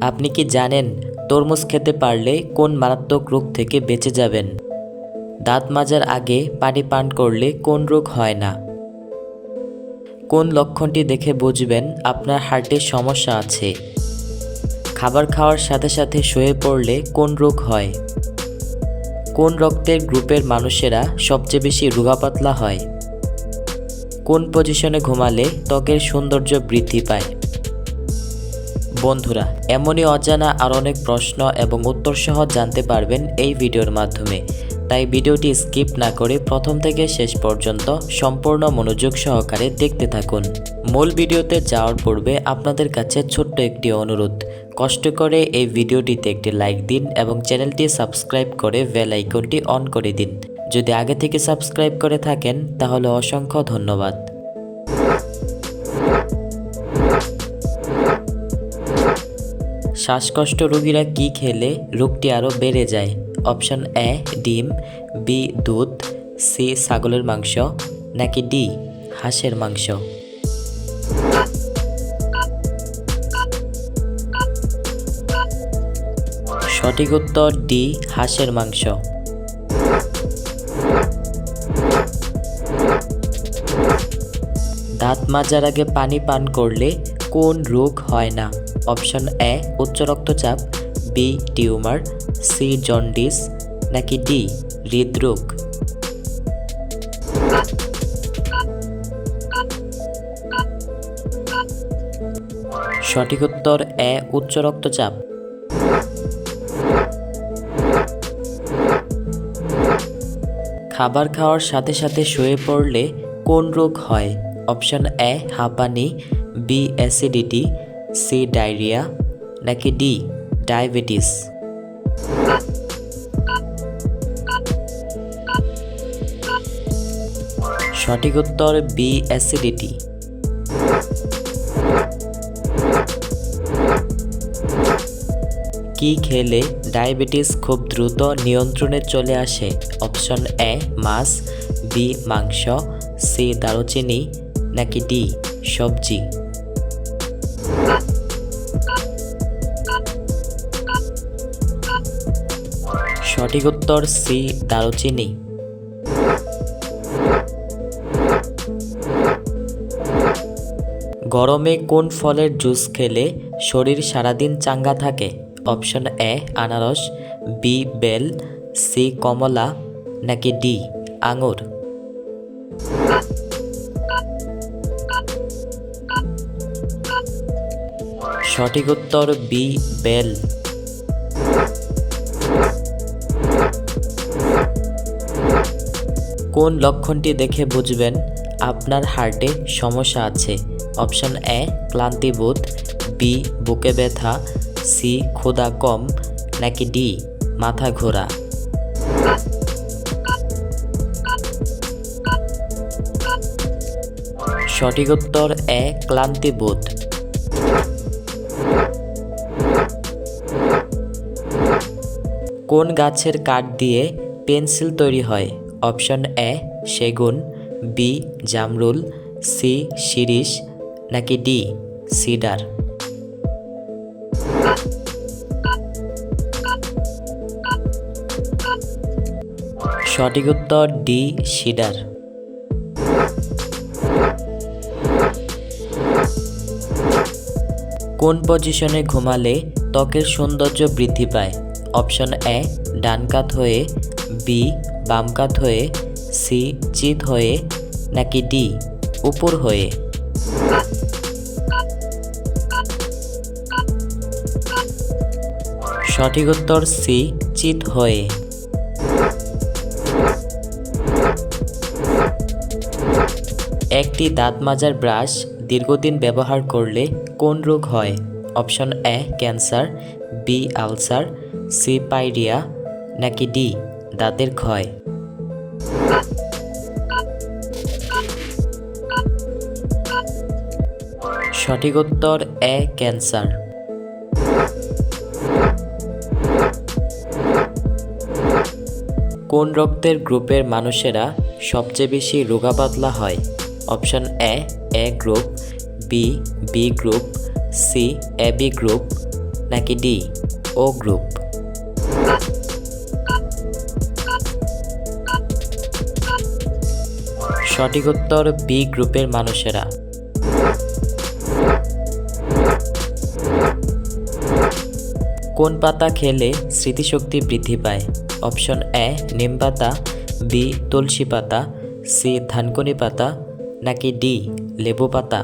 আপনি কি জানেন তরমুজ খেতে পারলে কোন মারাত্মক রোগ থেকে বেঁচে যাবেন? দাঁত মাজার আগে পানি পান করলে কোন রোগ হয় না? কোন লক্ষণটি দেখে বুঝবেন আপনার হার্টের সমস্যা আছে? খাবার খাওয়ার সাথে সাথে শুয়ে পড়লে কোন রোগ হয়? কোন রক্তের গ্রুপের মানুষেরা সবচেয়ে বেশি রোগাপাতলা হয়? কোন পজিশনে ঘুমালে ত্বকের সৌন্দর্য বৃদ্ধি পায়? বন্ধুরা, এমনই অজানা আর অনেক প্রশ্ন এবং উত্তর সহ জানতে পারবেন এই ভিডিওর মাধ্যমে। তাই ভিডিওটি স্কিপ না করে প্রথম থেকে শেষ পর্যন্ত সম্পূর্ণ মনোযোগ সহকারে দেখতে থাকুন। মূল ভিডিওতে যাওয়ার পূর্বে আপনাদের কাছে ছোট্ট একটি অনুরোধ, কষ্ট করে এই ভিডিওটিতে একটি লাইক দিন এবং চ্যানেলটি সাবস্ক্রাইব করে বেল আইকনটি অন করে দিন। যদি আগে থেকে সাবস্ক্রাইব করে থাকেন তাহলে অসংখ্য ধন্যবাদ। শ্বাসকষ্ট রোগীরা কি খেলে রোগটি আরও বেড়ে যায়? অপশন এ ডিম, বি দুধ, সি ছাগলের মাংস, নাকি ডি হাঁসের মাংস? সঠিক উত্তর ডি হাঁসের মাংস। দাঁত মাজার আগে পানি পান করলে কোন রোগ হয় না? অপশন এ উচ্চ রক্তচাপ, বি টিউমার, সি জন্ডিস, নাকি ডি হৃদরোগ? সঠিক উত্তর এ উচ্চ রক্তচাপ। খাবার খাওয়ার সাথে সাথে শুয়ে পড়লে কোন রোগ হয়? অপশন এ হাঁপানি, বি অ্যাসিডিটি, সি ডায়রিয়া, নাকি ডি ডায়াবেটিস? সঠিক উত্তর বি অ্যাসিডিটি। কি খেলে ডায়াবেটিস খুব দ্রুত নিয়ন্ত্রণে চলে আসে? অপশন এ মাছ, বি মাংস, সি দারুচিনি, নাকি ডি সবজি? সঠিক উত্তর সি দারুচিনি। গরমে কোন ফলের জুস খেলে শরীর সারাদিন চাঙ্গা থাকে? অপশন এ আনারস, বি বেল, সি কমলা, নাকি ডি আঙুর? সঠিক উত্তর বি বেল। কোন লক্ষণটি দেখে বুঝবেন আপনার হার্টে সমস্যা আছে? অপশন এ ক্লান্তিবোধ, বি বুকে ব্যথা, সি ক্ষুধা কম, নাকি ডি মাথা ঘোরা? সঠিক উত্তর এ ক্লান্তিবোধ। কোন গাছের কাঠ দিয়ে পেন্সিল তৈরি হয়? অপশন এ সেগুন, বি জামরুল, সি শিরীষ, নাকি ডি সিডার? সঠিক উত্তর ডি সিডার। কোন পজিশনে ঘুমালে ত্বকের সৌন্দর্য বৃদ্ধি পায়? অপশন এ ডান কাত হয়ে, বি বাম কাত হয়ে, সি চিত হয়ে, নাকি ডি উপর হয়ে? সঠিক উত্তর সি চিত হয়ে। একটি দাঁত মাজার ব্রাশ দীর্ঘদিন ব্যবহার করলে কোন রোগ হয়? Option A cancer, B ulcer, C pyorrhoea, নাকি ডি দাঁতের ক্ষয়? সঠিক উত্তর এ ক্যান্সার। কোন রক্তের গ্রুপের মানুষেরা সবচেয়ে বেশি রোগাপাতলা হয়? Option A group, B group, C AB group, নাকি ডি ও গ্রুপ? সঠিক উত্তর বি গ্রুপের মানুষেরা। কোন পাতা খেলে স্মৃতিশক্তি বৃদ্ধি পায়? অপশন এ নিম পাতা, বি তুলসী পাতা, সি ধানকুনি পাতা, নাকি ডি লেবু পাতা?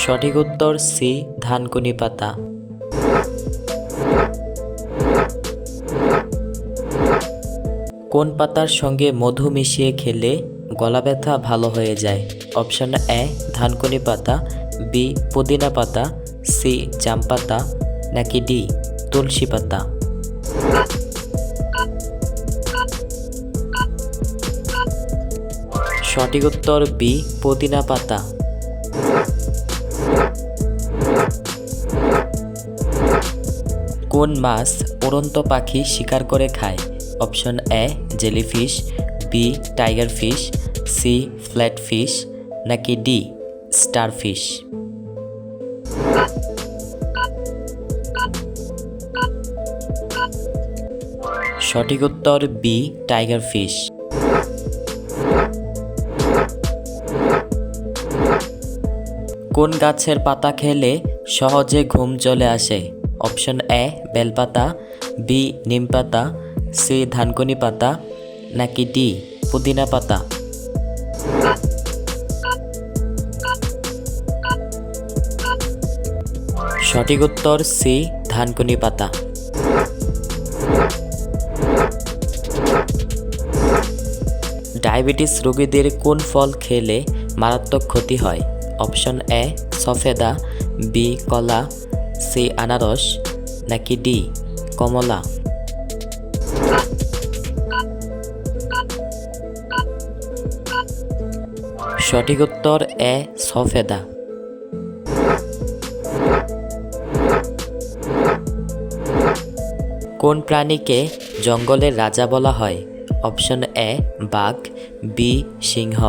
সঠিক উত্তর সি ধানকুনি পাতা। কোন পাতার সঙ্গে মধু মিশিয়ে খেলে গলা ব্যথা ভালো হয়ে যায়? অপশন এ ধানকুনি পাতা, বি পুদিনা পাতা, সি জাম পাতা, নাকি ডি তুলসী পাতা? সঠিক উত্তর বি পুদিনা পাতা। কোন মাছ উড়ন্ত পাখি শিকার করে খায়? Option A jellyfish, B tiger fish, C flat fish, নাকি ডি স্টারফিশ? সঠিক উত্তর বি টাইগার ফিশ। কোন গাছের পাতা খেলে সহজে ঘুম চলে আসে? অপশন এ বেলপাতা, বি নিম পাতা, সি ধানকুনি পাতা, নাকি ডি পুদিনা পাতা? সঠিক উত্তর সি ধানকুনি পাতা। ডায়াবেটিস রোগীদের কোন ফল খেলে মারাত্মক ক্ষতি হয়? অপশন এ সফেদা, বি কলা, সি আনারস, নাকি ডি কমলা? সঠিক উত্তর এ সফেদা। কোন প্রাণীকে জঙ্গলের রাজা বলা হয়? অপশন এ বাঘ, বি সিংহ,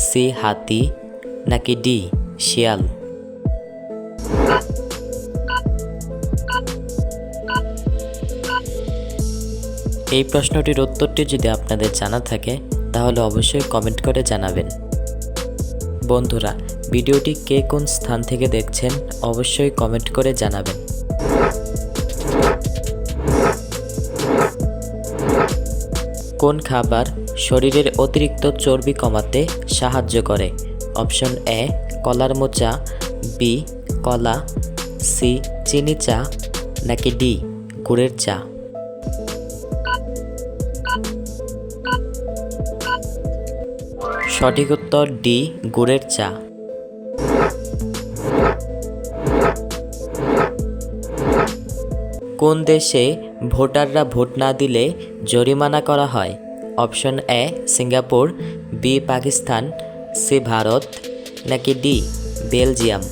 সি হাতি, নাকি ডি শিয়াল? এই প্রশ্নটির উত্তরটি যদি আপনাদের জানা থাকে তাহলে অবশ্যই কমেন্ট করে জানাবেন। বন্ধুরা, ভিডিওটি কে কোন স্থান থেকে দেখছেন অবশ্যই কমেন্ট করে জানাবেন। কোন খাবার শরীরের অতিরিক্ত চর্বি কমাতে সাহায্য করে? অপশন এ কলার মোচা, বি কলা, সি চিনি চা, নাকি ডি গুড়ের চা? সঠিক উত্তর ডি গুড়ের চা। কোন দেশে ভোটাররা ভোট না দিলে জরিমানা করা হয়? Option A Singapore, B Pakistan, C Bharat, নাকি ডি বেলজিয়াম?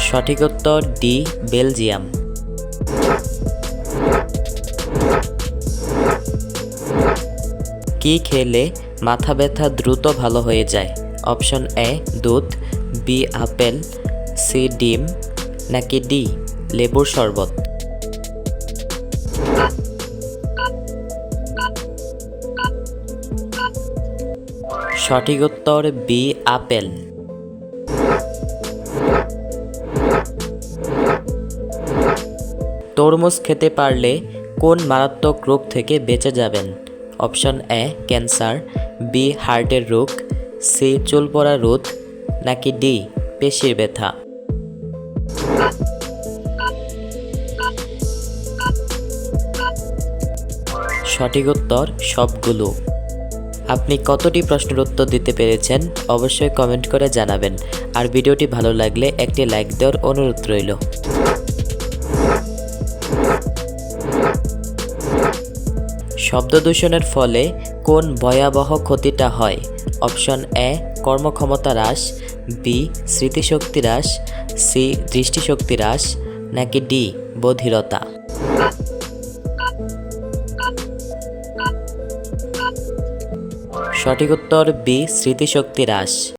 সঠিক উত্তর ডি বেলজিয়াম। কি খেলে মাথা ব্যথা দ্রুত ভালো হয়ে যায়? অপশন এ দুধ, বি আপেল, সি ডিম, নাকি ডি লেবুর শরবত? সঠিক উত্তর বি আপেল। তরমুজ খেতে পারলে কোন মারাত্মক রোগ থেকে বেঁচে যাবেন? অপশন এ ক্যান্সার, বি হার্টের রোগ, সি চুল পড়া রোগ, নাকি ডি পেশির ব্যথা? সঠিক উত্তর সবগুলো। আপনি কতটি প্রশ্নের উত্তর দিতে পেরেছেন অবশ্যই কমেন্ট করে জানাবেন। আর ভিডিওটি ভালো লাগলে একটি লাইক দেওয়ার অনুরোধ রইল। শব্দ দূষণের ফলে কোন ভয়াবহ ক্ষতিটা হয়? অপশন এ কর্মক্ষমতা হ্রাস, বি স্মৃতিশক্তি হ্রাস, সি দৃষ্টিশক্তি হ্রাস, নাকি ডি বধিরতা? সঠিক উত্তর বি, স্মৃতিশক্তি হ্রাস।